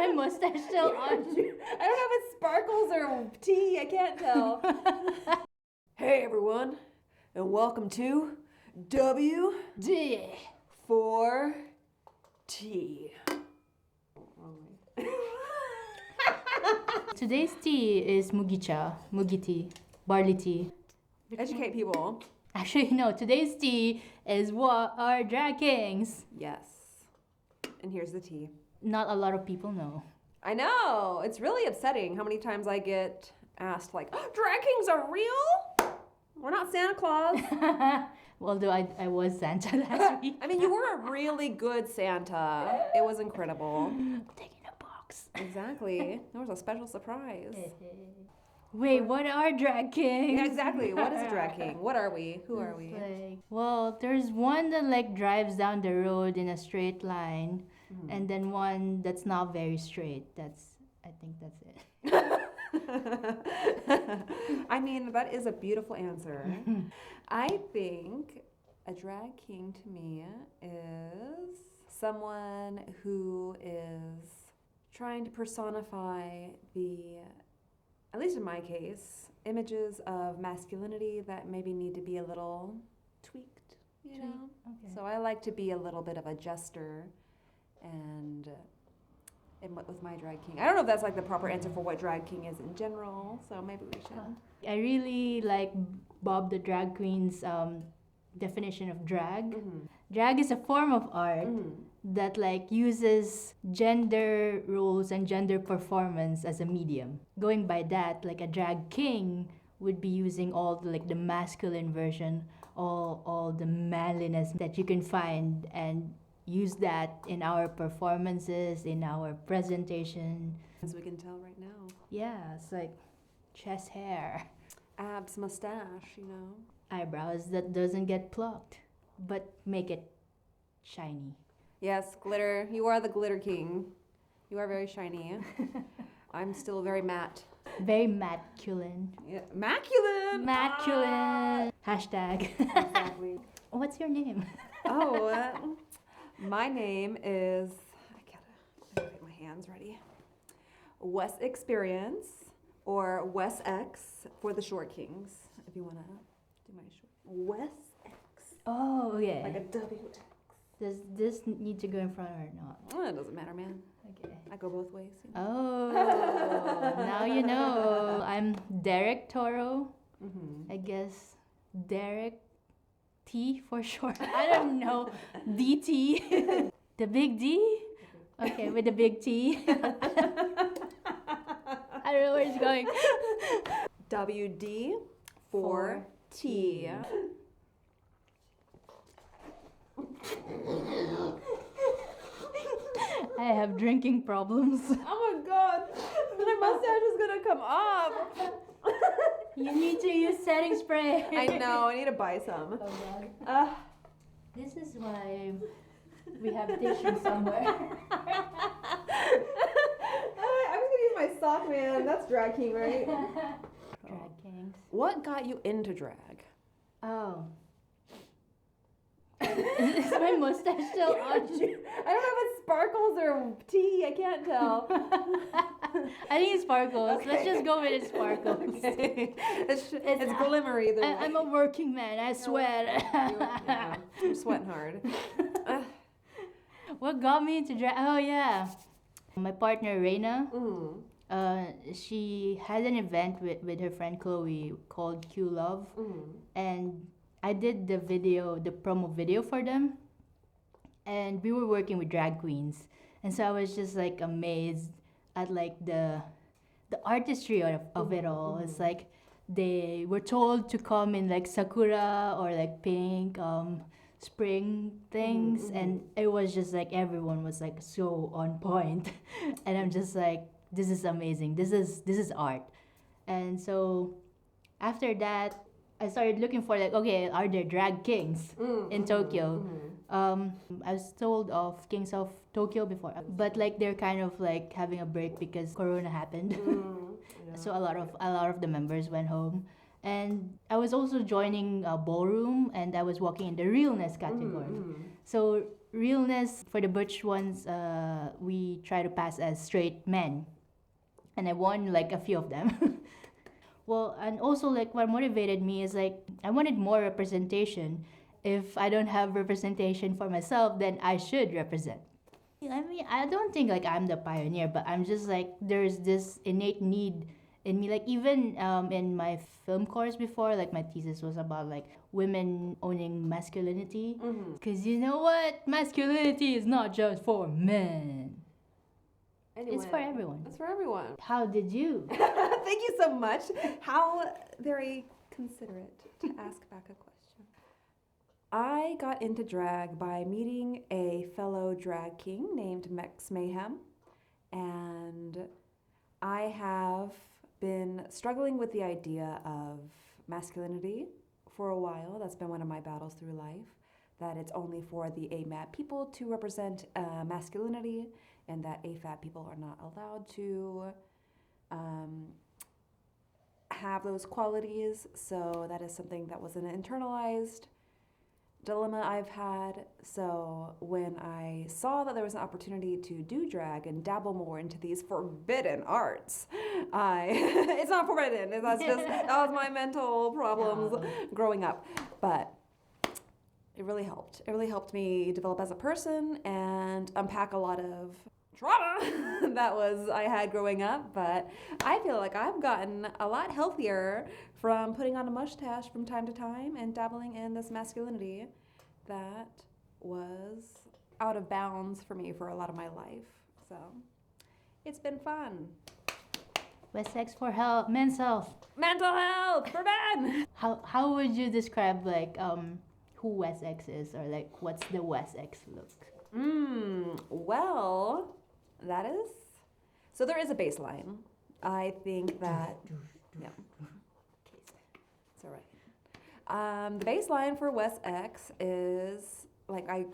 my mustache still on? I don't know if it sparkles or tea. I can't tell. Hey everyone, and welcome to W D. for T. Today's tea is mugicha, mugi tea, barley tea. Educate people. Actually, no, today's tea is what are drag kings. Yes. And here's the tea. Not a lot of people know. I know. It's really upsetting how many times I get asked, like, oh, drag kings are real? We're not Santa Claus. Although I was Santa last week. I mean, you were a really good Santa. It was incredible. Taking a box. Exactly. There was a special surprise. Wait, what are drag kings? Yeah, exactly. What is a drag king? What are we? Who are we? Well, there's one that like drives down the road in a straight line, and then one that's not very straight. I think that's it. I mean, that is a beautiful answer. I think a drag king to me is someone who is trying to personify at least in my case, images of masculinity that maybe need to be a little tweaked, you know? Okay. So I like to be a little bit of a jester and with my drag king. I don't know if that's like the proper answer for what drag king is in general, so maybe we should. I really like Bob the Drag Queen's definition of drag. Drag is a form of art that like uses gender roles and gender performance as a medium. Going by that, like a drag king would be using all the masculine version, all the manliness that you can find, and use that in our performances, in our presentation. As we can tell right now. Yeah, it's like chest hair, abs, mustache, you know. Eyebrows that doesn't get plucked, but make it shiny. Yes, glitter. You are the glitter king. You are very shiny. I'm still very matte. Very masculine. Yeah. Masculine! Masculine! Hashtag. Exactly. What's your name? My name is, I gotta get my hands ready. Wes Experience, or Wes X for the short kings, if you wanna do my short. Wes X. Oh, yeah. Like a WX. Does this need to go in front or not? Oh, it doesn't matter, man. Okay. I go both ways. You Oh, know? now you know. I'm Derek Toro. I guess Derek T for short. I don't know. DT. The big D? Okay, with the big T. I don't know where it's going. WD for T. I have drinking problems. Oh my god, my mustache is gonna come off. You need to use setting spray. I know, I need to buy some. Oh god. This is why we have tissue somewhere. I'm just gonna use my sock, man. That's drag king, right? Drag kings. What got you into drag? Oh. Is my mustache still on? I don't know if it sparkles or tea. I can't tell. I think it sparkles. Okay. Let's just go with it sparkles. Okay. It's glimmery either way. I'm a working man. I sweat. Yeah, I'm sweating hard. What got me into drag? Oh yeah, my partner Reina. She had an event with her friend Chloe called Q Love, and I did the promo video for them, and we were working with drag queens, and so I was just like amazed at like the artistry of it all. It's like they were told to come in like sakura or like pink spring things, and it was just like everyone was like so on point, and I'm just like, this is amazing. This is art. And so after that, I started looking for like, okay, are there drag kings in Tokyo? I was told of Kings of Tokyo before, but like they're kind of like having a break because Corona happened. So a lot of the members went home, and I was also joining a ballroom, and I was walking in the realness category. So realness for the butch ones, we try to pass as straight men, and I won like a few of them. Well, and also like what motivated me is like I wanted more representation. If I don't have representation for myself, then I should represent. I mean, I don't think like I'm the pioneer, but I'm just like there's this innate need in me. Like even in my film course before, like my thesis was about like women owning masculinity. Because you know what, masculinity is not just for men. Anyway, It's for everyone. It's for everyone. How did you? Thank you so much. How very considerate to ask back a question. I got into drag by meeting a fellow drag king named Mex Mayhem, and I have been struggling with the idea of masculinity for a while. That's been one of my battles through life, that it's only for the AMAT people to represent masculinity, and that AFAT people are not allowed to have those qualities. So that is something that was an internalized dilemma I've had. So when I saw that there was an opportunity to do drag and dabble more into these forbidden arts, it's not forbidden, that's just, that was my mental problems growing up. But it really helped. It really helped me develop as a person and unpack a lot of trauma that I had growing up. But I feel like I've gotten a lot healthier from putting on a mustache from time to time and dabbling in this masculinity that was out of bounds for me for a lot of my life. So it's been fun. West X for health, men's health. Mental health for men. How would you describe like who West X is, or like what's the West X look? Well, that is, so there is a baseline. I think that, yeah, it's all right. The baseline for West X is, like, I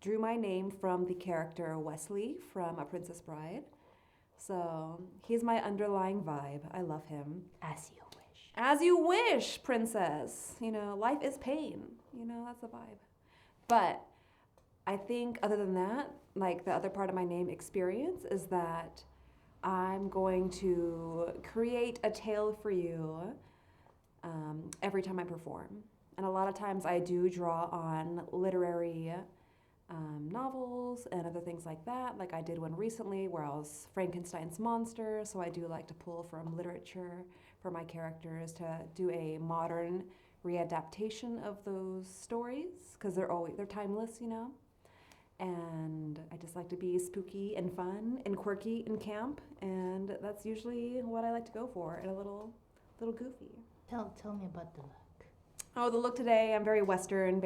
drew my name from the character Wesley from A Princess Bride. So he's my underlying vibe. I love him. As you wish. As you wish, princess. You know, life is pain. You know, that's the vibe. But I think other than that, like the other part of my name, Experience, is that I'm going to create a tale for you every time I perform. And a lot of times I do draw on literary novels and other things like that. Like I did one recently where I was Frankenstein's monster, so I do like to pull from literature for my characters to do a modern readaptation of those stories, because they're timeless, you know. And I just like to be spooky and fun and quirky and camp, and that's usually what I like to go for, and a little goofy. Tell me about the look. Oh, the look today, I'm very Western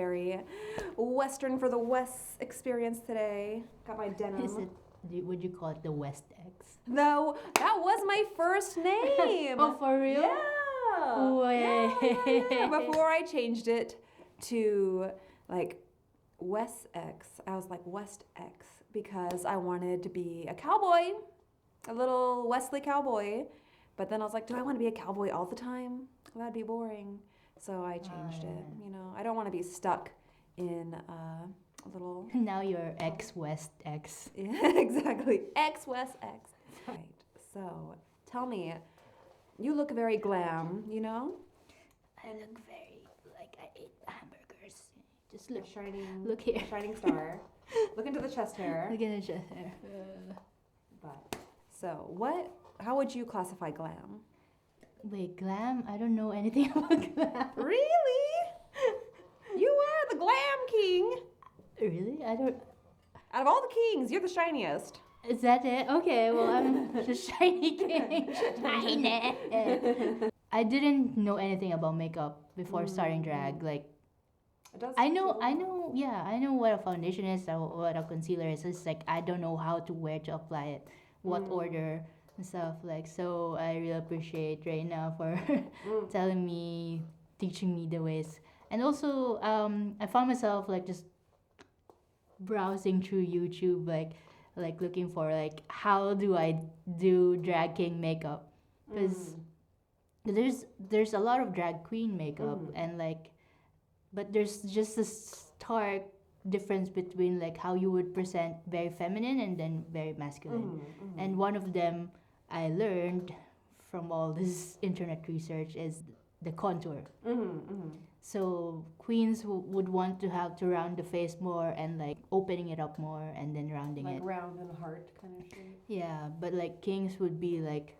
for the West experience today. Got my denim. Would you call it the West X? No, that was my first name. Oh, for real? Yeah. Way. Yeah. Before I changed it to like West X, I was like West X because I wanted to be a cowboy, a little Wesley cowboy. But then I was like, do I want to be a cowboy all the time? That'd be boring. So I changed it. You know, I don't want to be stuck in a little. Now you're X West X. Yeah, exactly. X West X. Right. So tell me, you look very glam, you know? I look very like I ate hamburgers. Just look. Look here. Shining star. Look into the chest hair. Look at the chest hair. But so how would you classify glam? Wait, glam? I don't know anything about glam. Really? You are the glam king. Really? I don't. Out of all the kings, you're the shiniest. Is that it? Okay, well, I'm the shiny king. Shiny. I didn't know anything about makeup before starting drag. Like, I know what a foundation is, what a concealer is. It's like I don't know how to where to apply it, what order and stuff. Like, so I really appreciate Reina for teaching me the ways. And also, I found myself like just browsing through YouTube, like looking for like how do I do drag king makeup, because there's a lot of drag queen makeup and like, but there's just a stark difference between like how you would present very feminine and then very masculine. And one of them I learned from all this internet research is the contour. So queens would want to have to round the face more and like opening it up more and then rounding Like it. round and heart kind of shape. Yeah, but like kings would be like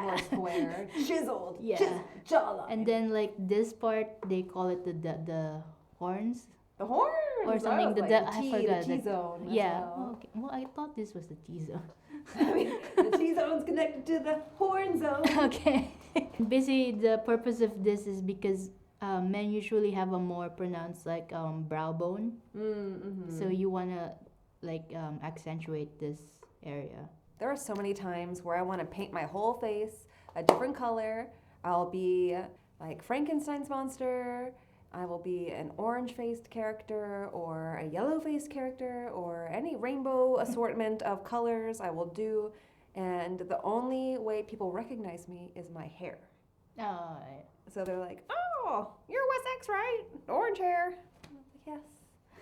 More square, chiseled, yeah. jawline. And then like this part they call it the horns the horns or something. the I forgot. the T-zone. As Yeah. well. Oh, okay. Well, I thought this was the T zone. I mean, the T-zone's connected to the horn zone. Okay. Basically, the purpose of this is because men usually have a more pronounced like brow bone, so you wanna like accentuate this area. There are so many times where I want to paint my whole face a different color. I'll be like Frankenstein's monster. I will be an orange-faced character or a yellow-faced character or any rainbow assortment of colors I will do. And the only way people recognize me is my hair. Oh, So they're like, oh, you're West X, right? Orange hair. I'm like, yes.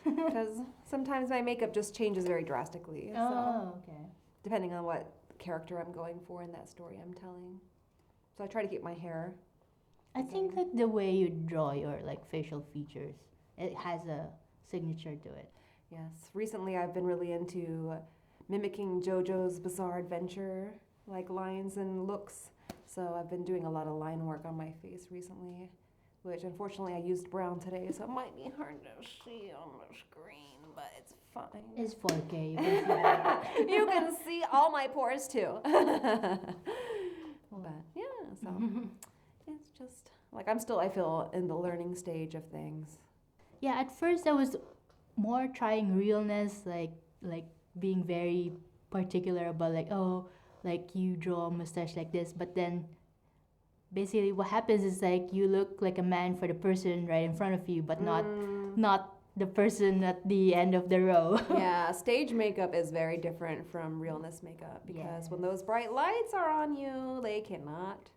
Because sometimes my makeup just changes very drastically. So okay. depending on what character I'm going for in that story I'm telling. So I try to keep my hair. I think like the way you draw your like facial features, it has a signature to it. Yes. Recently I've been really into mimicking JoJo's Bizarre Adventure, like lines and looks. So I've been doing a lot of line work on my face recently, which unfortunately I used brown today, so it might be hard to see on the screen, but it's fine. It's 4K. You can see that. You can see all my pores too. But yeah, so it's just like I feel in the learning stage of things. Yeah, at first I was more trying realness, like being very particular about like, oh, like you draw a mustache like this, but then basically what happens is like you look like a man for the person right in front of you, but not the person at the end of the row. Yeah, stage makeup is very different from realness makeup because when those bright lights are on you, they cannot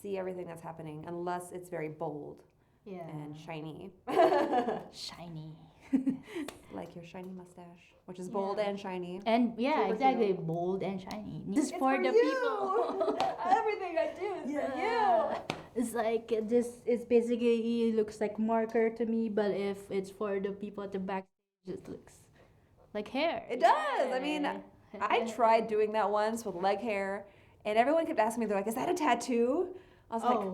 see everything that's happening unless it's very bold and shiny. Shiny. Like your shiny mustache, which is bold and shiny. And yeah, Super exactly, cute. bold and shiny. This is It's for the you. people. Everything I do is for you. It's like this is basically it looks like marker to me, but if it's for the people at the back, it just looks like hair. It does. I mean, I tried doing that once with leg hair, and everyone kept asking me, they're like, "Is that a tattoo?" I was like,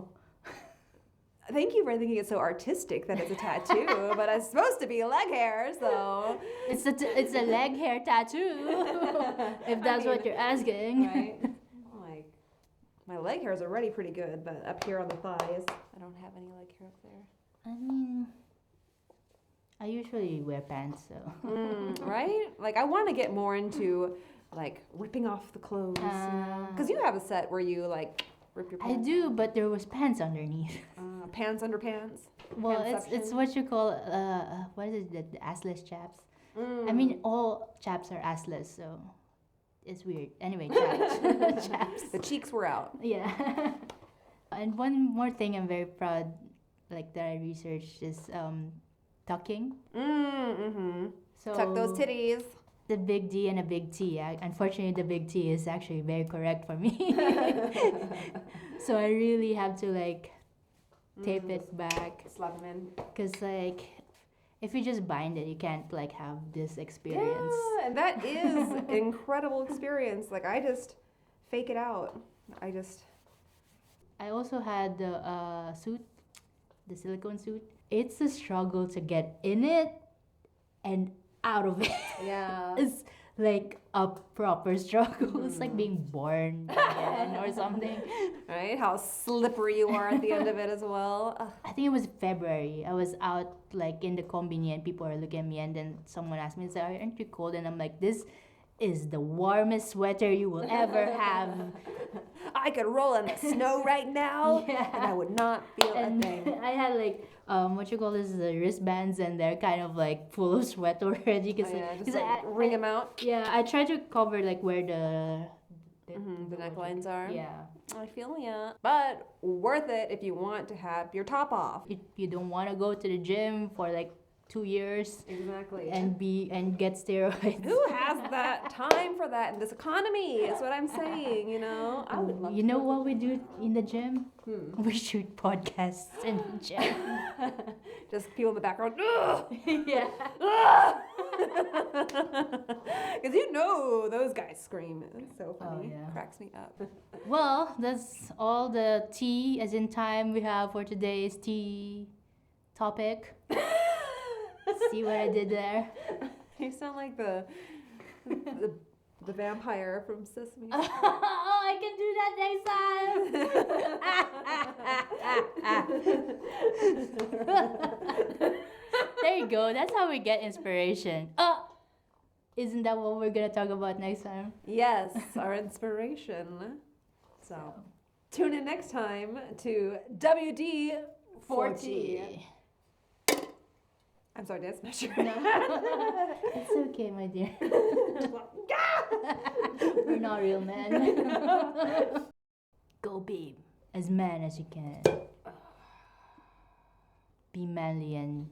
thank you for thinking it's so artistic that it's a tattoo, but it's supposed to be leg hair, so it's a leg hair tattoo. If that's what you're asking. Right? Like, my leg hair is already pretty good, but up here on the thighs, I don't have any leg hair up there. I mean, I usually wear pants, so. Right? Like, I want to get more into like ripping off the clothes, because you have a set where you like rip your I pants. do, but there was pants underneath. Pants under pants. Well, Pantsuction. it's what you call what is it, the assless chaps? I mean, all chaps are assless, so it's weird. Anyway, chaps. Chaps. The cheeks were out. Yeah. And one more thing I'm very proud, like that I researched is tucking. So Tuck those titties. the big D and a big T. Unfortunately, the big T is actually very correct for me. So I really have to like tape it back. Slap them in. Because like if you just bind it, you can't like have this experience. Yeah, and that is incredible experience. Like, I just fake it out. I also had the suit, the silicone suit. It's a struggle to get in it and out of it. Yeah. It's like a proper struggle. It's like being born again or something. Right? How slippery you are at the end of it as well. I think it was February. I was out like in the combini and people are looking at me, and then someone asked me, "Aren't you cold?" And I'm like, "This is the warmest sweater you will ever have." I could roll in the snow right now, and I would not feel a thing. I had like what you call this, the wristbands, and they're kind of like full of sweat already. Cause, Just like wring them out. Yeah, I try to cover like where the necklines are. Yeah. I feel ya. But worth it if you want to have your top off. If you don't want to go to the gym for like 2 years Exactly. and get steroids. Who has that time for that in this economy? Is what I'm saying. I would love. You know what we do in the gym? Hmm. We shoot podcasts in the gym. Just people in the background. Yeah. Because those guys scream. It's so funny. yeah. Cracks me up. Well, that's all the tea, as in time, we have for today's tea topic. See what I did there? You sound like the vampire from Sesame Street. Oh, I can do that next time. There you go. That's how we get inspiration. Isn't that what we're gonna talk about next time? Yes, our inspiration. So, tune in next time to WD 40. I'm sorry, did I smash your No. It's okay, my dear. We're not real men. Go be as man as you can. Be manly and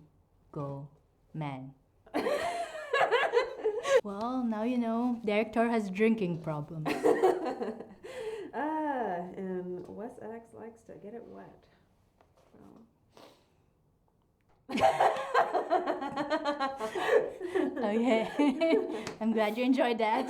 go man. Well, now you know Director has drinking problems. And Wes X likes to get it wet. Okay. I'm glad you enjoyed that.